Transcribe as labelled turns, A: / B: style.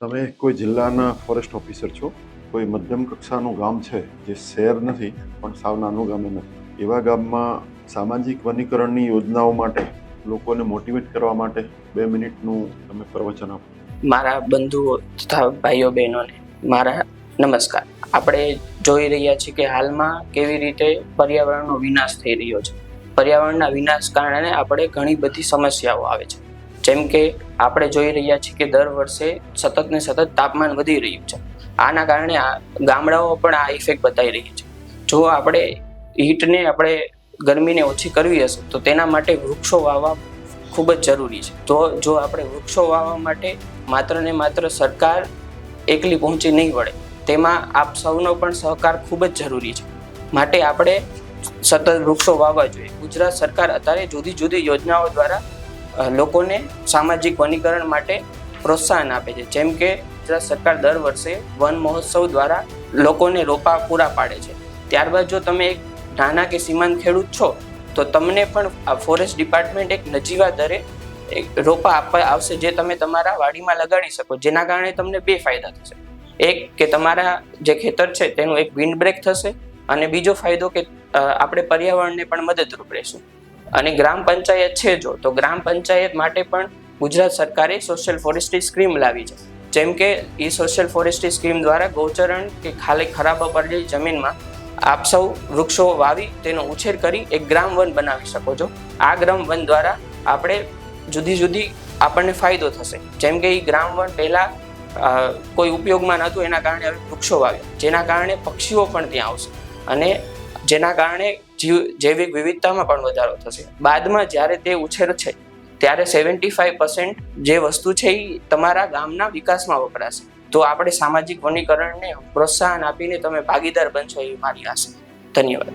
A: તમે કોઈ જિલ્લાના ફોરેસ્ટ ઓફિસર છો, કોઈ મધ્યમ કક્ષાનું ગામ છે જે શહેર નથી પણ સાવ નાનું ગામે નથી, એવા ગામમાં સામાજિક વનીકરણની યોજનાઓ માટે લોકોને મોટિવેટ કરવા માટે 2 મિનિટનું તમે પ્રવચન આપો.
B: મારા બંધુઓ તથા ભાઈઓ બહેનોને મારા નમસ્કાર. આપણે જોઈ રહ્યા છીએ કે હાલમાં કેવી રીતે પર્યાવરણનો વિનાશ થઈ રહ્યો છે. પર્યાવરણના વિનાશ કારણે આપણે ઘણી બધી સમસ્યાઓ આવે છે. જેમ કે આપણે જોઈ રહ્યા છીએ કે દર વર્ષે સતત ને સતત તાપમાન વધી રહ્યું છે. આના કારણે ગામડાઓ પણ આ ઇફેક્ટ બતાવી રહી છે. જો આપણે ગરમીને ઓછી કરવી હશે તો તેના માટે વૃક્ષો વાવવા ખૂબ જ જરૂરી છે. તો જો આપણે વૃક્ષો વાવવા માટે માત્ર ને માત્ર સરકાર એકલી પહોંચી નહીં વળે, તેમાં આપ સૌનો પણ સહકાર ખૂબ જ જરૂરી છે. માટે આપણે સતત વૃક્ષો વાવવા જોઈએ. ગુજરાત સરકાર અત્યારે જુદી જુદી યોજનાઓ દ્વારા લોકોને સામાજિક વનીકરણ માટે પ્રોત્સાહન આપે છે. જેમ કે ગુજરાત સરકાર દર વર્ષે વન મહોત્સવ દ્વારા લોકોને રોપા પૂરા પાડે છે. ત્યારબાદ જો તમે એક નાના કે સીમાંત ખેડૂત છો તો તમને પણ ફોરેસ્ટ ડિપાર્ટમેન્ટ એક નજીવા દરે રોપા આપવા આવશે, જે તમે તમારા વાડીમાં લગાડી શકો. જેના કારણે તમને 2 ફાયદા થશે. એક કે તમારા જે ખેતર છે તેનું એક વિન્ડ બ્રેક થશે, અને બીજો ફાયદો કે આપણે પર્યાવરણને પણ મદદરૂપ રહીશું. અને ગ્રામ પંચાયત છે તો ગ્રામ પંચાયત માટે પણ ગુજરાત સરકારે સોશિયલ ફોરેસ્ટ્રી સ્કીમ લાવી છે. જેમ કે એ સોશિયલ ફોરેસ્ટ્રી સ્કીમ દ્વારા ગૌચરણ કે ખાલી ખરાબ પડેલી જમીનમાં આપ સૌ વૃક્ષો વાવી તેનો ઉછેર કરી એક ગ્રામ વન બનાવી શકો છો. આ ગ્રામ વન દ્વારા આપણે જુદી જુદી આપણને ફાયદો થશે. જેમ કે એ ગ્રામ વન પહેલા કોઈ ઉપયોગમાં નહોતું, એના કારણે હવે વૃક્ષો વાવ્યા, જેના કારણે પક્ષીઓ પણ ત્યાં આવશે અને જેના કારણે જૈવિક વિવિધતામાં પણ વધારો થશે. બાદમાં જ્યારે તે ઉછેર છે ત્યારે 75% જે વસ્તુ છે એ તમારા ગામના વિકાસમાં વપરાશે. તો આપણે સામાજિક વનીકરણને પ્રોત્સાહન આપીને તમે ભાગીદાર બનશો એવી મારી આશા. ધન્યવાદ.